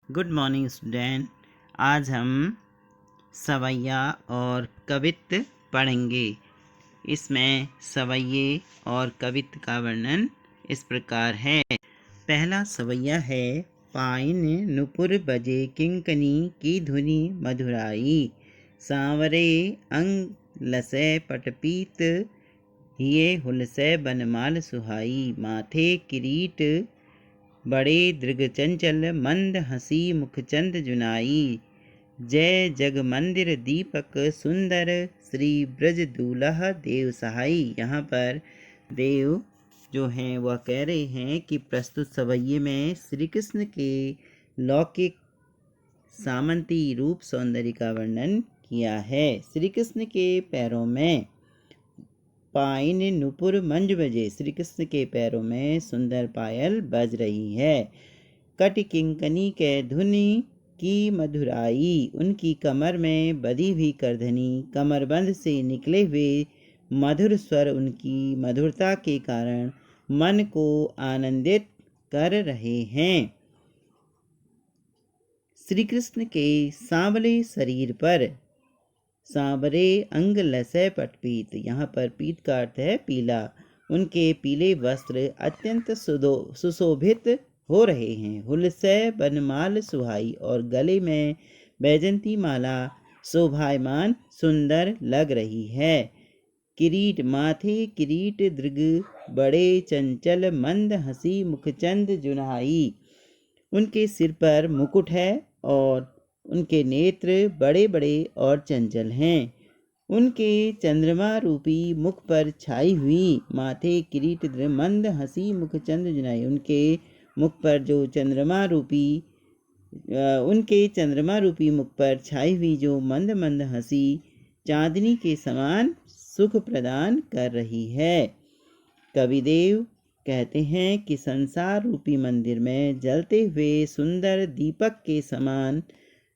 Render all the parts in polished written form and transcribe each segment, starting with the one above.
Good morning student. आज हम सवैया और कवित्त पढ़ेंगे। इसमें सवैये और कवित्त का वर्णन इस प्रकार है। पहला सवैया है, पाइन नुपुर बजे किंकनी की धुनि मधुराई, सांवरे अंग लसै पटपीत, हिये हुलसै बनमाल सुहाई, माथे किरीट बड़े दृग चंचल, मंद हंसी मुखचंद जुनाई, जय जग मंदिर दीपक सुंदर, श्री ब्रज दूल्हा देव सहाई। यहाँ पर देव जो हैं वह कह रहे हैं कि प्रस्तुत सवैये में श्री कृष्ण के लौकिक सामंती रूप सौंदर्य का वर्णन किया है। श्री कृष्ण के पैरों में पाइन नुपुर मंज बजे, श्री कृष्ण के पैरों में सुंदर पायल बज रही है। कट किंकनी के धुनि की मधुराई, उनकी कमर में बधी हुई करधनी, कमरबंद से निकले हुए मधुर स्वर उनकी मधुरता के कारण मन को आनंदित कर रहे हैं। श्री कृष्ण के सांवले शरीर पर सांवरे अंग लसै पटपीत, यहाँ पर पीत का अर्थ है पीला, उनके पीले वस्त्र अत्यंत सुशोभित हो रहे हैं। हुलसै बनमाल सुहाई, और गले में बैजंती माला शोभायमान सुंदर लग रही है। किरीट, माथे किरीट दृग बड़े चंचल, मंद हंसी मुखचंद जुनाई, उनके सिर पर मुकुट है और उनके नेत्र बड़े बड़े और चंचल हैं। उनके चंद्रमा रूपी मुख पर छाई हुई माथे किरीट मंद हंसी मुखचंद जुनाई, उनके मुख पर जो उनके चंद्रमा रूपी मुख पर छाई हुई जो मंद मंद हंसी चांदनी के समान सुख प्रदान कर रही है। कविदेव कहते हैं कि संसार रूपी मंदिर में जलते हुए सुंदर दीपक के समान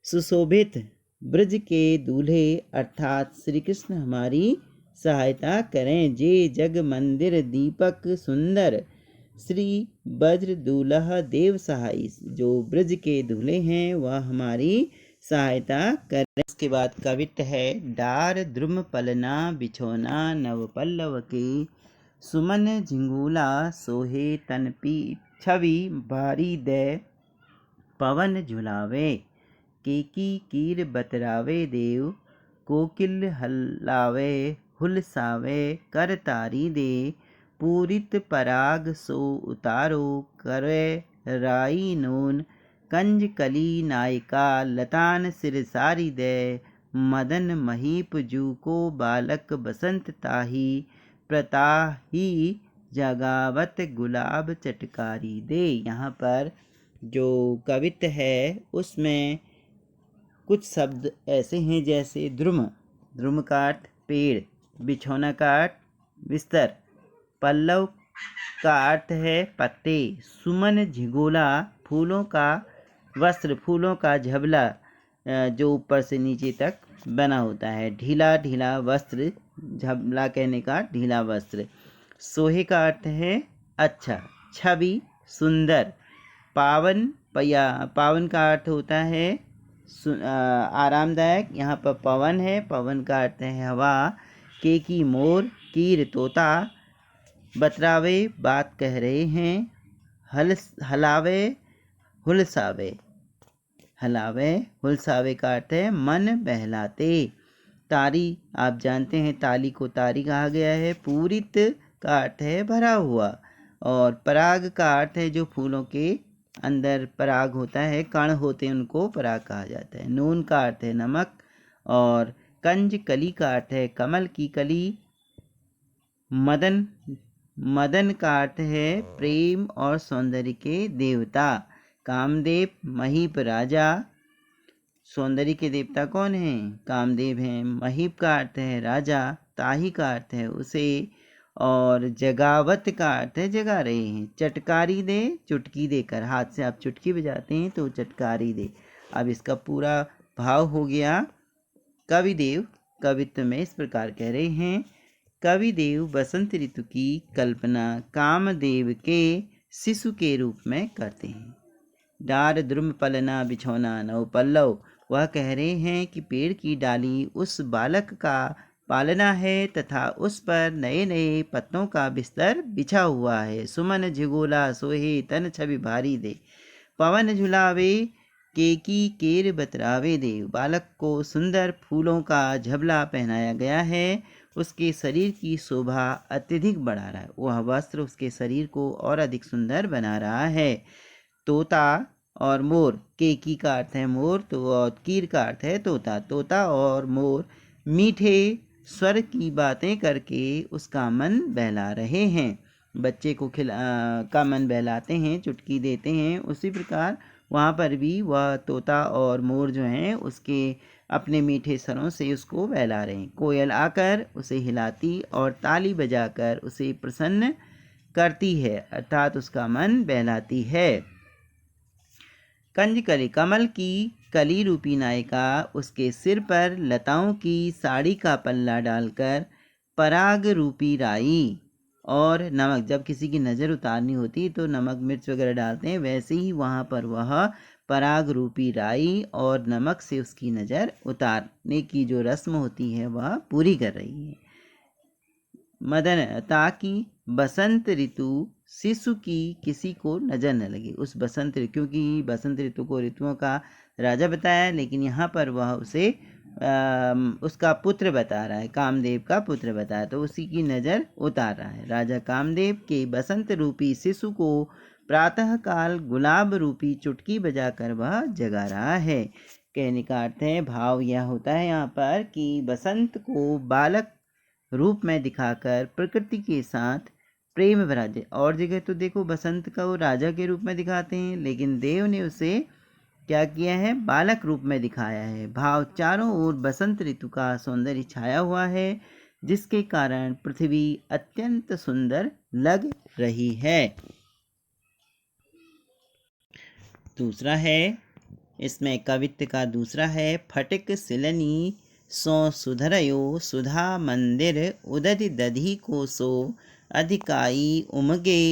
सुशोभित ब्रज के दूल्हे अर्थात श्री कृष्ण हमारी सहायता करें। जे जग मंदिर दीपक सुंदर, श्री ब्रज दूल्हा देव सहाई, जो ब्रज के दूल्हे हैं वह हमारी सहायता करें। इसके बाद कवित्त है, डार द्रुम पलना बिछोना नव पल्लव के, सुमन झिंगूला सोहे तन पी, छवि भारी दे पवन झुलावे, केकी कीर बतरावे देव, कोकिल हल्लावे हुलसावे, कर तारी दे, पूरित पराग सो उतारो, करे राई नून, कंज कली नायिका, लतान सिर सारी दे, मदन महीप जू को बालक बसंत ताही, प्रताही जगावत गुलाब चटकारी दे। यहाँ पर जो कवित्त है उसमें कुछ शब्द ऐसे हैं जैसे द्रुम, द्रुम का अर्थ पेड़, बिछौना का अर्थ बिस्तर, पल्लव का अर्थ है पत्ते, सुमन झिगोला फूलों का वस्त्र, फूलों का झबला जो ऊपर से नीचे तक बना होता है, ढीला ढीला वस्त्र, झबला कहने का ढीला वस्त्र, सोहे का अर्थ है अच्छा, छवि सुंदर, पावन पावन का अर्थ होता है आरामदायक, यहाँ पर पवन है, पवन का अर्थ है हवा, केकी मोर, कीर तोता, बतरावे बात कह रहे हैं, हलावे हुलसावे, हलावे हुलसावे का अर्थ है मन बहलाते, तारी आप जानते हैं ताली को तारी कहा गया है, पूरित का अर्थ है भरा हुआ, और पराग का अर्थ है जो फूलों के अंदर पराग होता है, कण होते हैं उनको पराग कहा जाता है, नून का अर्थ है नमक, और कंज कली का अर्थ है कमल की कली, मदन का अर्थ है प्रेम और सौंदर्य के देवता, कामदेव महीप राजा, सौंदर्य के देवता कौन हैं? कामदेव हैं। महीप का अर्थ है राजा, ताही का अर्थ है उसे, और जगावत का अर्थ है जगा रहे हैं, चटकारी दे चुटकी देकर, हाथ से आप चुटकी बजाते हैं तो चटकारी दे। अब इसका पूरा भाव हो गया। कविदेव कवित्व में इस प्रकार कह रहे हैं, कविदेव बसंत ऋतु की कल्पना कामदेव के शिशु के रूप में करते हैं। डार द्रुम पलना बिछौना नव पल्लव। वह कह रहे हैं कि पेड़ की डाली उस बालक का पालना है तथा उस पर नए नए पत्तों का बिस्तर बिछा हुआ है। सुमन झिगोला सोहे तन छवि भारी दे, पवन झुलावे केकी केर बतरावे देव। बालक को सुंदर फूलों का झबला पहनाया गया है, उसके शरीर की शोभा अत्यधिक बढ़ा रहा है। वह वस्त्र उसके शरीर को और अधिक सुंदर बना रहा है। तोता और मोर, केकी का अर्थ है मोर, तो और कीर का अर्थ है तोता। तोता और मोर मीठे स्वर की बातें करके उसका मन बहला रहे हैं। बच्चे को का मन बहलाते हैं, चुटकी देते हैं, उसी प्रकार वहाँ पर भी वह तोता और मोर जो हैं उसके अपने मीठे स्वरों से उसको बहला रहे हैं। कोयल आकर उसे हिलाती और ताली बजाकर उसे प्रसन्न करती है, अर्थात उसका मन बहलाती है। कंजकली, कमल की कली रूपी नायिका उसके सिर पर लताओं की साड़ी का पल्ला डालकर पराग रूपी राई और नमक, जब किसी की नज़र उतारनी होती तो नमक मिर्च वगैरह डालते हैं, वैसे ही वहाँ पर वह पराग रूपी राई और नमक से उसकी नज़र उतारने की जो रस्म होती है वह पूरी कर रही है। मदन, ताकि बसंत ऋतु शिशु की किसी को नजर न लगे। उस बसंत ऋतु, क्योंकि बसंत ऋतु को ऋतुओं का राजा बताया, लेकिन यहाँ पर वह उसे उसका पुत्र बता रहा है, कामदेव का पुत्र बताया, तो उसी की नज़र उतार रहा है। राजा कामदेव के बसंत रूपी शिशु को प्रातःकाल गुलाब रूपी चुटकी बजाकर वह जगा रहा है। कहने का अर्थ है, भाव यह होता है यहाँ पर कि बसंत को बालक रूप में दिखाकर प्रकृति के साथ प्रेम भरा दे। और जगह तो देखो बसंत का वो राजा के रूप में दिखाते हैं, लेकिन देव ने उसे क्या किया है, बालक रूप में दिखाया है। भाव, चारों ओर बसंत ऋतु का सौंदर्य छाया हुआ है, जिसके कारण पृथ्वी अत्यंत सुंदर लग रही है। दूसरा है, इसमें कवित्व का दूसरा है, फटिक सिलनी सो सुधरयो सुधा मंदिर उदधि दधि को सो अधिकाई उमगे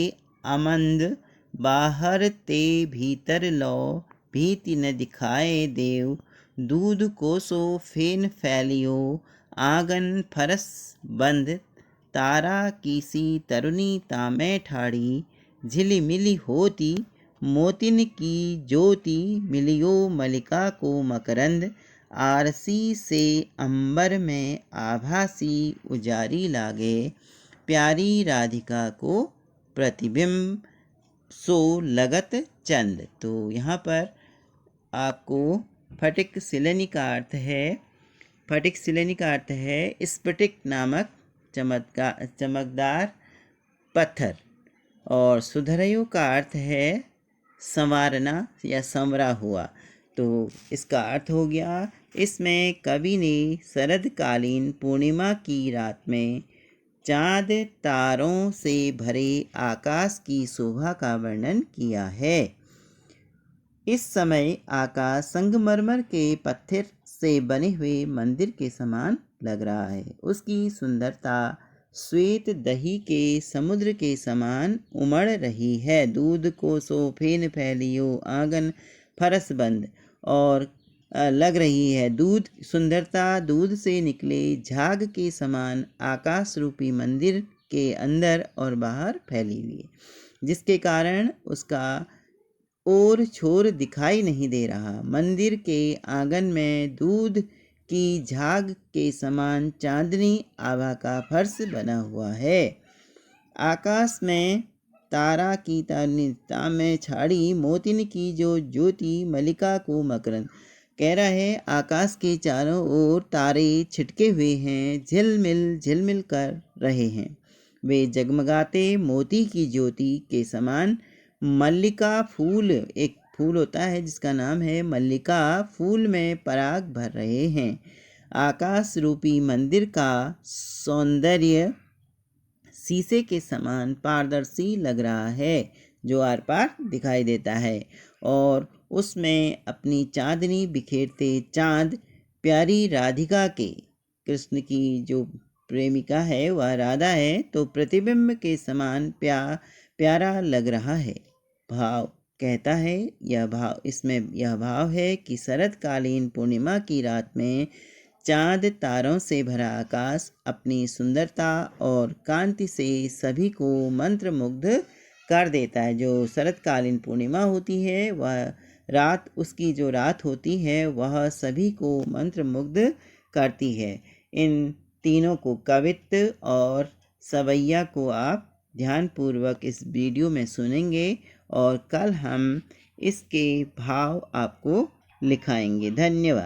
अमंद बाहर ते भीतर लो भीति न दिखाए देव दूध को सो फेन फैलियो आंगन फरस बंद तारा की सी तरुणी तामे ठाड़ी झिली मिली होती मोतिन की ज्योति मिलियो मलिका को मकरंद आरसी से अंबर में आभासी उजारी लागे प्यारी राधिका को प्रतिबिंब सो लगत चंद। तो यहाँ पर आपको फटिक सिलनी का अर्थ है, फटिक सिलनी का अर्थ है स्फटिक नामक चमकदार पत्थर, और सुधरयो का अर्थ है संवारना या संवरा हुआ। तो इसका अर्थ हो गया, इसमें कवि ने शरदकालीन पूर्णिमा की रात में चाँद तारों से भरे आकाश की शोभा का वर्णन किया है। इस समय आकाश संगमरमर के पत्थर से बने हुए मंदिर के समान लग रहा है। उसकी सुंदरता श्वेत दही के समुद्र के समान उमड़ रही है। दूध को सो फेन फैलियो आंगन फरस बंद, और लग रही है दूध, सुंदरता दूध से निकले झाग के समान आकाश रूपी मंदिर के अंदर और बाहर फैली हुई है, जिसके कारण उसका और छोर दिखाई नहीं दे रहा। मंदिर के आंगन में दूध की झाग के समान चांदनी आभा का फर्श बना हुआ है। आकाश में तारा की तानिता में छाड़ी मोतिन की जो ज्योति मलिका को मकरंद। कह रहा है आकाश के चारों ओर तारे छिटके हुए हैं, झिलमिल कर रहे हैं। वे जगमगाते मोती की ज्योति के समान मल्लिका फूल, एक फूल होता है जिसका नाम है मल्लिका, फूल में पराग भर रहे हैं। आकाश रूपी मंदिर का सौंदर्य शीशे के समान पारदर्शी लग रहा है, जो आर पार दिखाई देता है, और उसमें अपनी चांदनी बिखेरते चांद प्यारी राधिका के, कृष्ण की जो प्रेमिका है वह राधा है, तो प्रतिबिंब के समान प्यारा लग रहा है। भाव, कहता है इसमें यह भाव है कि शरतकालीन पूर्णिमा की रात में चाँद तारों से भरा आकाश अपनी सुंदरता और कांति से सभी को मंत्रमुग्ध कर देता है। जो शरतकालीन पूर्णिमा होती है उसकी जो रात होती है वह सभी को मंत्रमुग्ध करती है। इन तीनों को, कवित्त और सवैया को आप ध्यानपूर्वक इस वीडियो में सुनेंगे और कल हम इसके भाव आपको लिखाएंगे। धन्यवाद।